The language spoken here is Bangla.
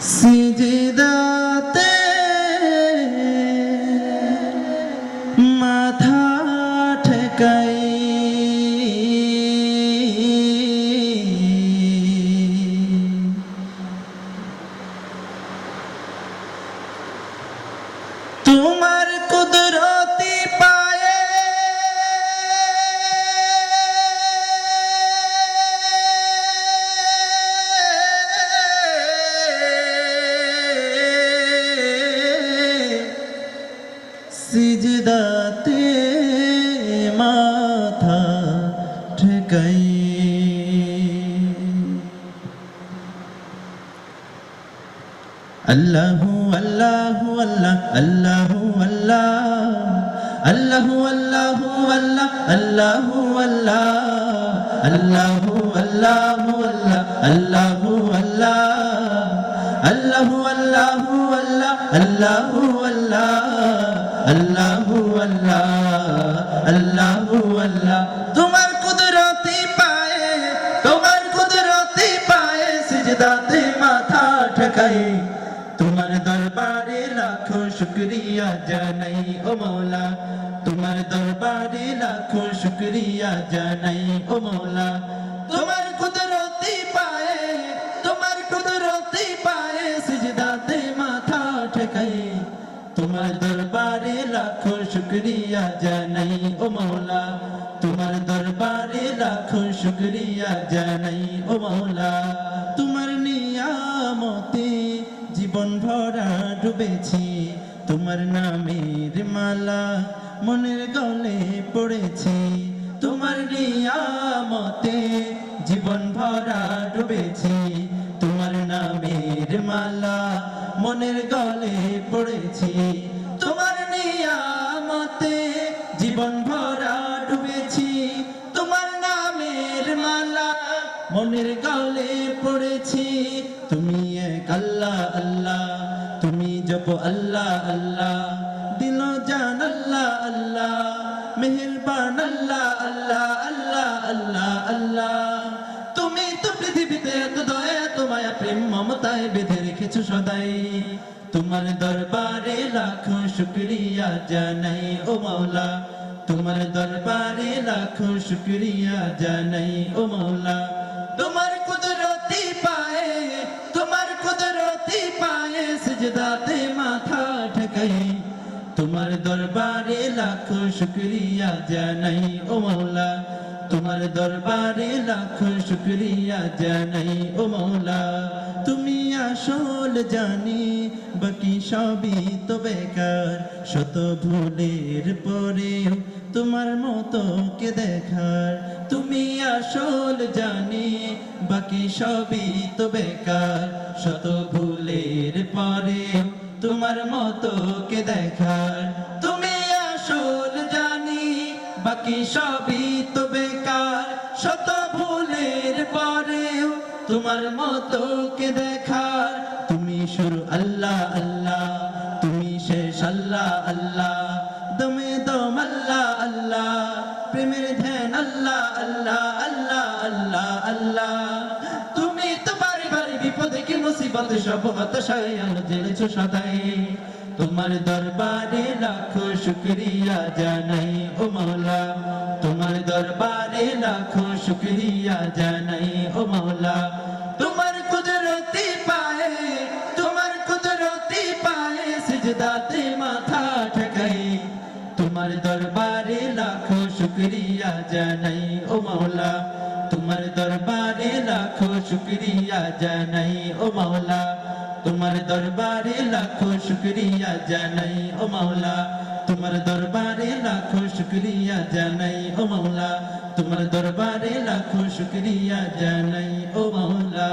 সিজদাতে মাথা ঠেকাই তোমার কুদরতি পায়ে সিজদাতে মাথা ঠেকাই আল্লাহু আল্লাহু আল্লাহ আল্লাহু আল্লাহ আল্লাহু আল্লাহু আল্লাহ আল্লাহু আল্লাহ আল্লাহু আল্লাহু আল্লাহ আল্লাহু আল্লাহ আল্লাহু আল্লাহু আল্লাহ আল্লাহু আল্লাহ আল্লাহু আল্লাহ আল্লাহু আল্লাহ তোমার কুদরতি পায়ে সিজদাতে মাথা ঠেকাই তোমার দরবারে লাখো শুকরিয়া জানাই ও মৌলা তোমার দরবারে লাখো শুকরিয়া জানাই ও মৌলা তোমার কুদরতি পায়ে সিজদাতে মাথা ঠেকাই তোমার দরবারে লাখো শুকরিয়া জানাই ও মৌলা তোমার দরবারে লাখো শুকরিয়া জানাই ও মৌলা তোমার নিয়ামতে জীবন ভরা ডুবেছি তোমার নামের মালা মনের গলে পড়েছি তোমার নিয়ামতে জীবন ভরা ডুবেছি তোমার নামের মালা মনের গলে পড়েছি তোমার নিয়ামতে জীবন ভরা ডুবেছি তোমার নামের মালা মনের গলে পড়েছি তুমি এক আল্লাহ আল্লাহ তুমি জপ আল্লাহ আল্লাহ দিল জান আল্লাহ আল্লাহ মেহেরবান আল্লাহ আল্লাহ আল্লাহ আল্লাহ আল্লাহ তুমি তো পৃথিবীতে এত দয়া এত মায়া প্রেম মমতায় বেঁধে রেখেছো সদাই তোমার দরবারে লাখো শুকরিয়া জানাই ও মৌলা তোমার দরবারে লাখো শুকরিয়া জানাই ও মৌলা তোমার কুদরতি পায়ে সিজদাতে মাথা ঠেকাই তোমার দরবারে লাখো শুকরিয়া জানাই ও মৌলা তোমার দরবারে লাখো শুকরিয়া জানাই ও মৌলা তুমি আসল জানি বাকি সবই তো বেকার শত ভুলের পরে তোমার মতো কে দেখার তুমি আসল জানি বাকি সবই তো বেকার শত ভুলের পরে তোমার মতো কে দেখার তুমি আসল জানি বাকি সবই তো বেকার শত ভুলের পরেও তোমার মতো কে দেখার তুমি শুরু আল্লাহ আল্লাহ তুমি শেষ আল্লাহ আল্লাহ দমে দম আল্লাহ আল্লাহ প্রেমের ধ্যান আল্লাহ আল্লাহ আল্লাহ আল্লাহ আল্লাহ তুমি তো বারে বারে বিপদে কি মুসিবতে সব হতাশায় জেনেছো সদাই তোমার দরবারে লাখো শুকরিয়া জানাই ও মৌলা তোমার দরবারে লাখো শুকরিয়া জানাই ও মৌলা তোমার কুদরতি পায়ে সিজদাতে মাথা ঠেকাই তোমার দরবারে লাখো শুকরিয়া জানাই ও মৌলা তোমার দরবারে লাখো শুকরিয়া জানাই ও মৌলা তোমার দরবারে লাখো শুকরিয়া জানাই ও মৌলা তোমার দরবারে লাখো শুকরিয়া জানাই ও মৌলা তোমার দরবারে লাখো শুকরিয়া জানাই ও মৌলা।